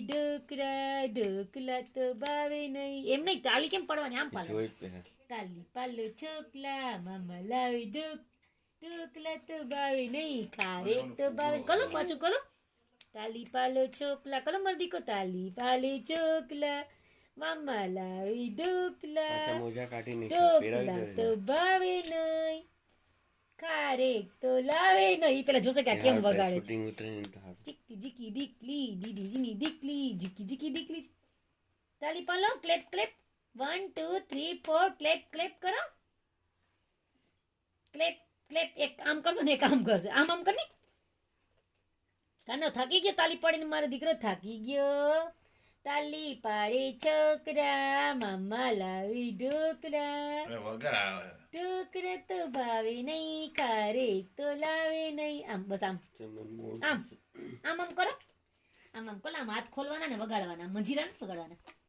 ઢોકળા ઢોકળા તો ભાવે નહીં. એમ નહીં, તાલી કેમ પડવાની? આમ પાડો. તાલી પાલો છોકલા મામા લાવે ઢોકળા તો ભાવે નહીં, ખારેક તો ભાવે. કલો પાછું કરો. તાલી પાલો છોકલા, કલો મરદી કો. તાલી પાલે છોકલા મામા લાવી ઢોકળા ઢોકળા તો ભાવે નહીં, ખારેક તો લાવે નહીં. પેલા જોશે કે કેમ વગાડે છે. ચીકી જીકી દીકલી દીદી જીની દીકલી જીકી જીકી દીકલી. તાલી પાલો, ક્લેપ ક્લેપ. 1 2 3 4 ક્લેપ ક્લેપ કરો. Clap clap. એક આમ કરશે ને એક આમ કરશે. આમ આમ કરી. કાનો થાકી ગયો તાલી પાડીને? મારો દીકરો થાકી ગયો. તાલી પાડે છોકરા મામા લાવી ઢોકળા ઢોકળા તો ભાવે નહીં, ખારેક તો લાવે નહીં. આમ બસ આમ આમ આમ આમ કરો. આમ આમ કરો. આમ હાથ ખોલવાના ને વગાડવાના. મંજીરા વગાડવાના.